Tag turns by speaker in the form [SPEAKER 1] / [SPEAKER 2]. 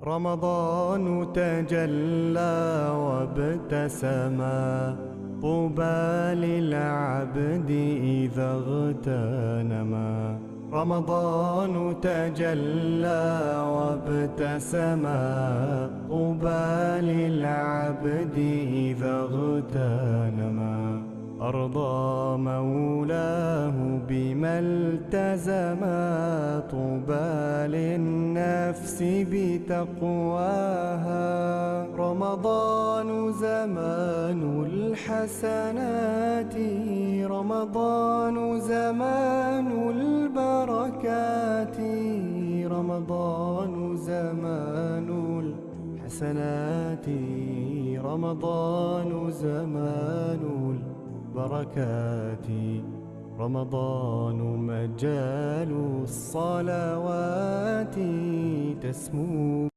[SPEAKER 1] رمضان تجلى وابتسما، طوبى للعبد إذا اغتنما. رمضان تجلى وابتسما، طوبى للعبد إذا اغتنما. أرضى مولاه بما التزما، طوبى للنفس بتقواها. رمضان زمان الحسنات، رمضان زمان البركات، رمضان زمان الحسنات، رمضان زمان البركات. رمضان مجال الصلوات تسمو